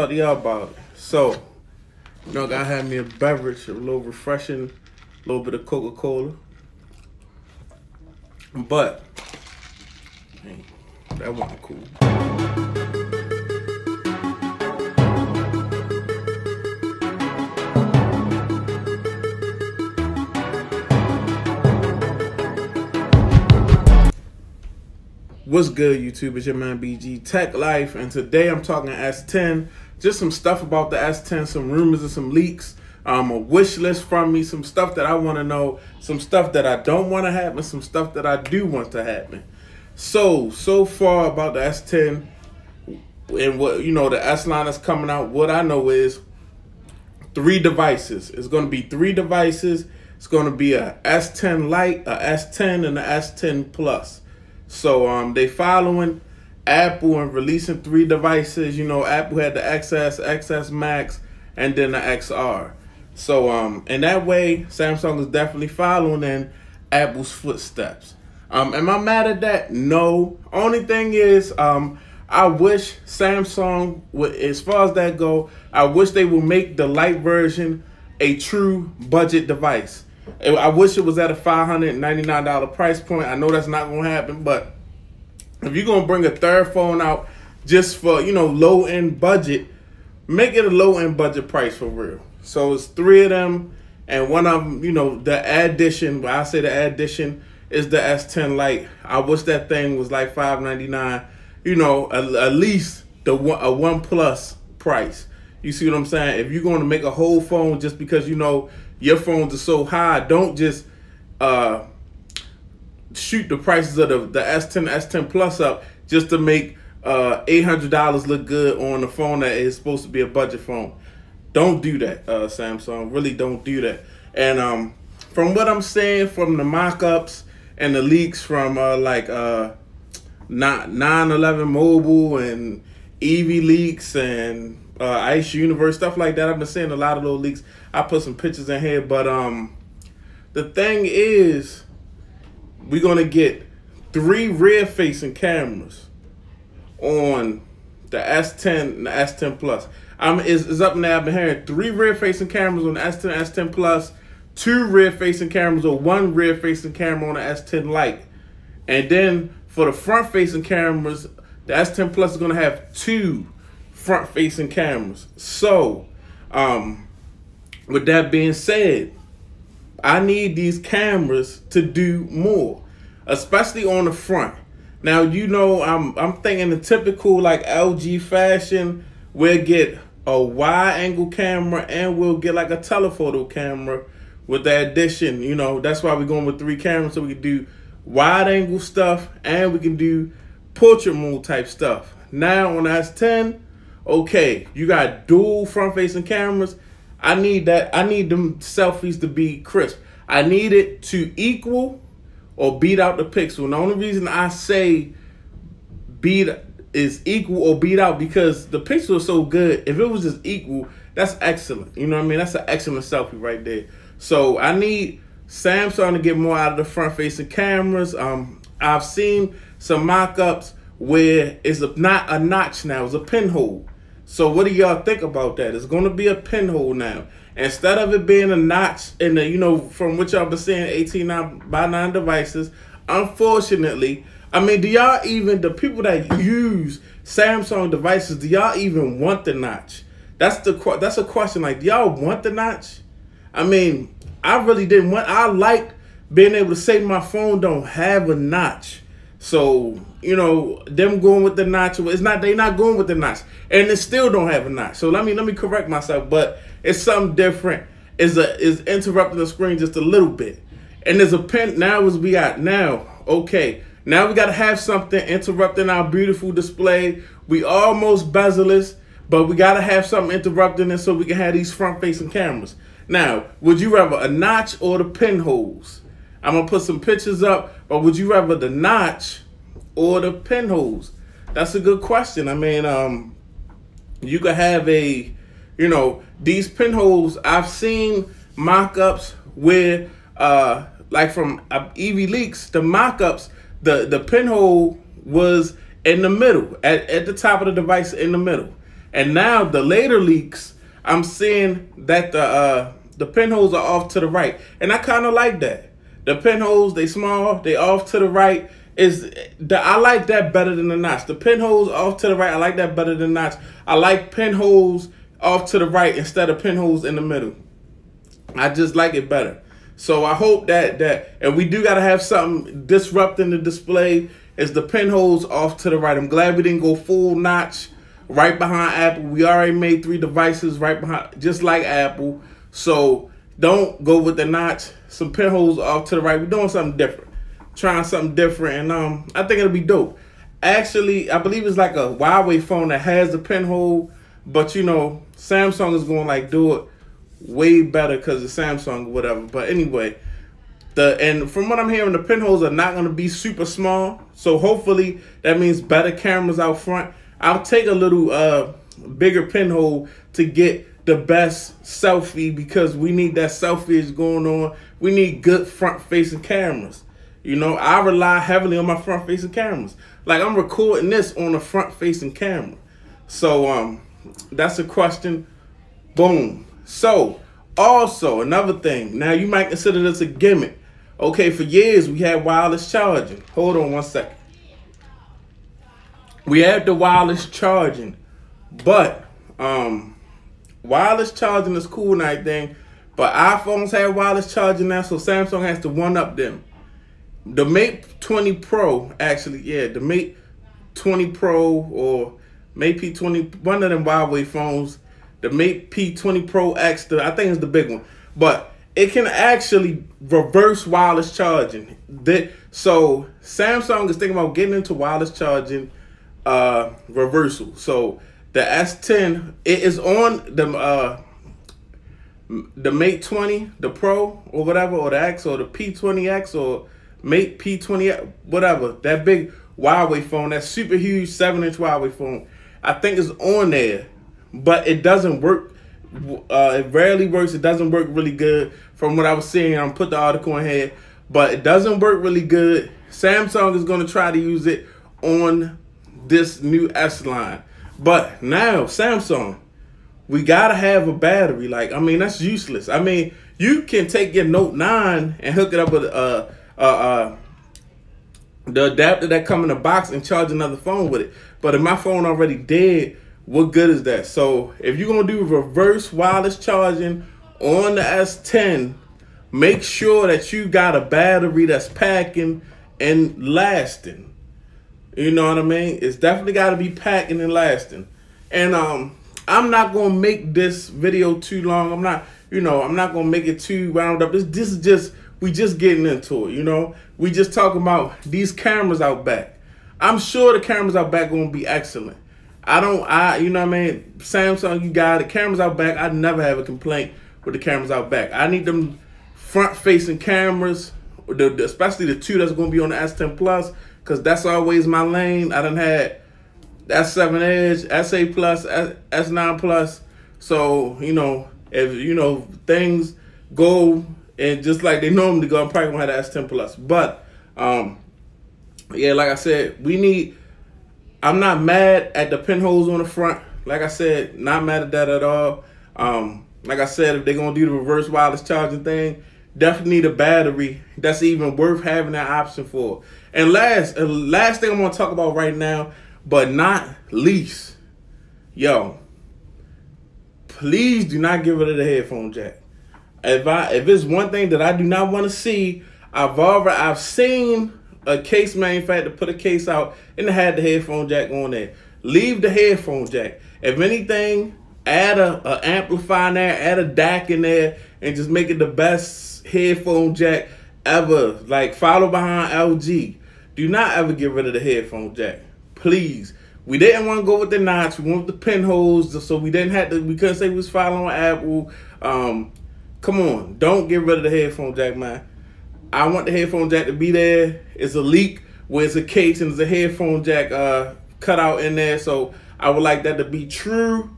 Talk to y'all about it. So, gotta have me a beverage, a little refreshing, a little bit of Coca-Cola. But, man, that wasn't cool. What's good, YouTube? It's your man BG Tech Life, and today I'm talking S10. Just some stuff about the S10, some rumors and some leaks, a wish list from me, some stuff that I want to know, some stuff that I don't want to happen, some stuff that I do want to happen. So far about the S10 and what, the S line that's coming out, what I know is 3 devices. It's going to be 3 devices. It's going to be a S10 Lite, a S10, and a S10 Plus. So they following Apple and releasing 3 devices. Apple had the XS, XS Max, and then the XR. So in that way, Samsung is definitely following in Apple's footsteps. Am I mad at that? No. Only thing is, I wish Samsung would, as far as that go, I wish they would make the Lite version a true budget device. I wish it was at a $599 price point. I know that's not going to happen, but if you're going to bring a third phone out just for, low-end budget, make it a low-end budget price for real. So it's 3 of them, and one of them, the addition, when I say the addition, is the S10 Lite. I wish that thing was like $599, at least a OnePlus price. You see what I'm saying? If you're going to make a whole phone just because, your phones are so high, don't just shoot the prices of the S10, S10 Plus up just to make $800 look good on a phone that is supposed to be a budget phone. Don't do that, Samsung. Really don't do that. And from what I'm saying, from the mock-ups and the leaks from 911 Mobile and EV leaks and Ice Universe, stuff like that. I've been seeing a lot of those leaks. I put some pictures in here, but the thing is, we're gonna get 3 rear-facing cameras on the S10 and the S10 Plus. It's up now. I've been hearing 3 rear-facing cameras on the S10, S10 Plus, 2 rear-facing cameras, or 1 rear-facing camera on the S10 Lite, and then for the front-facing cameras, the S10 Plus is gonna have 2 front-facing cameras. So, with that being said, I need these cameras to do more, especially on the front. Now, I'm thinking the typical like LG fashion, we'll get a wide-angle camera and we'll get like a telephoto camera with the addition. That's why we're going with 3 cameras, so we can do wide-angle stuff and we can do portrait mode type stuff. Now on S10, okay, you got dual front-facing cameras. I need that. I need them selfies to be crisp. I need it to equal or beat out the pixel. And the only reason I say beat is equal or beat out because the pixel is so good. If it was just equal, that's excellent. You know what I mean? That's an excellent selfie right there. So I need Samsung to get more out of the front-facing cameras. I've seen some mock-ups where it's not a notch now, it's a pinhole. So what do y'all think about that? It's going to be a pinhole now. Instead of it being a notch in the, from what y'all been seeing, 18x9 devices, unfortunately, do y'all even, the people that use Samsung devices, do y'all even want the notch? That's a question. Like, do y'all want the notch? I really didn't want, I like being able to say my phone don't have a notch. So, them going with the notch, they're not going with the notch. And it still don't have a notch. So let me correct myself, but it's something different. Is interrupting the screen just a little bit. And there's a pin now as we got now. Okay. Now we gotta have something interrupting our beautiful display. We almost bezel-less, but we gotta have something interrupting it so we can have these front-facing cameras. Now, would you rather a notch or the pinholes? I'm going to put some pictures up, but would you rather the notch or the pinholes? That's a good question. You could have these pinholes. I've seen mock-ups where, like from EV Leaks, the mock-ups, the pinhole was in the middle, at the top of the device in the middle. And now the later leaks, I'm seeing that the pinholes are off to the right, and I kind of like that. The pinholes, they small, they off to the right. I like that better than the notch. The pinholes off to the right, I like that better than notch. I like pinholes off to the right instead of pinholes in the middle. I just like it better. So I hope that and we do gotta have something disrupting the display, is the pinholes off to the right. I'm glad we didn't go full notch right behind Apple. We already made 3 devices right behind, just like Apple. So don't go with the notch. Some pinholes off to the right. We're doing something different, trying something different, and I think it'll be dope. Actually, I believe it's like a Huawei phone that has the pinhole, but you know, Samsung is going to like do it way better because of Samsung or whatever. But anyway, and from what I'm hearing, the pinholes are not going to be super small. So hopefully that means better cameras out front. I'll take a little bigger pinhole to get the best selfie, because we need that selfie going on. We need good front facing cameras. You know, I rely heavily on my front facing cameras. Like, I'm recording this on a front facing camera. So that's a question. Boom. So also another thing, now you might consider this a gimmick. Okay, for years we had wireless charging. Hold on one second. We had the wireless charging, but wireless charging is cool and everything, but iPhones have wireless charging now, so Samsung has to one-up them. The Mate 20 Pro, actually, yeah, the Mate 20 Pro or Mate P20, one of them Huawei phones, the Mate P20 Pro X, I think it's the big one, but it can actually reverse wireless charging. So Samsung is thinking about getting into wireless charging reversal. So the S10, it is on the Mate 20, the Pro or whatever, or the X, or the P20X, or Mate P20, whatever, that big Huawei phone, that super huge 7-inch Huawei phone, I think is on there, but it doesn't work. It rarely works. It doesn't work really good from what I was seeing. I'm put the article in here, but it doesn't work really good. Samsung is going to try to use it on this new S line, but now Samsung, we gotta have a battery. Like, I mean, that's useless. I mean, you can take your Note 9 and hook it up with the adapter that come in the box and charge another phone with it. But if my phone already dead, what good is that? So if you're gonna do reverse wireless charging on the S10, make sure that you got a battery that's packing and lasting. You know what I mean? It's definitely got to be packing and lasting. And I'm not gonna make this video too long. I'm not gonna make it too wound up. This is just, we just getting into it. You know, we just talking about these cameras out back. I'm sure the cameras out back gonna be excellent. You know what I mean? Samsung, you got it. Cameras out back, I never have a complaint with the cameras out back. I need them front-facing cameras, especially the 2 that's gonna be on the S10 Plus, because that's always my lane. I done had S7 Edge, SA Plus, S9 Plus. So, you know, if, you know, things go and just like they normally go, I'm probably gonna have the S10 Plus. But, yeah, like I said, I'm not mad at the pinholes on the front. Like I said, not mad at that at all. Like I said, if they're gonna do the reverse wireless charging thing, definitely need a battery that's even worth having that option for. And last thing I'm gonna talk about right now, but not least, yo, please do not get rid of the headphone jack. If it's one thing that I do not want to see, I've seen a case manufacturer put a case out and it had the headphone jack on there. Leave the headphone jack. If anything, add a amplifier in there, add a DAC in there, and just make it the best headphone jack ever. Like, follow behind LG. Do not ever get rid of the headphone jack, please. We didn't want to go with the notch. We went with the pinholes, so we couldn't say we was following Apple. Come on, don't get rid of the headphone jack, man. I want the headphone jack to be there. It's a leak where it's a case and there's a headphone jack cut out in there, so I would like that to be true.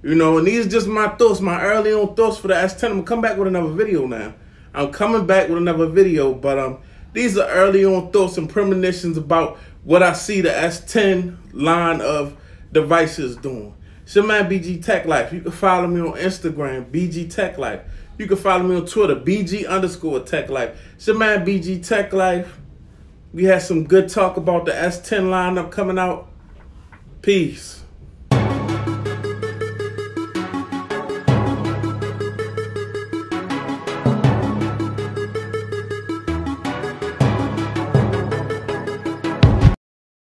You know, and these are just my thoughts, my early on thoughts for the S10. I'm gonna come back with another video now. I'm coming back with another video, but these are early on thoughts and premonitions about what I see the S10 line of devices doing. It's your man BG Tech Life. You can follow me on Instagram, BG Tech Life. You can follow me on Twitter, BG_Tech Life. It's your man BG Tech Life. We had some good talk about the S10 lineup coming out. Peace.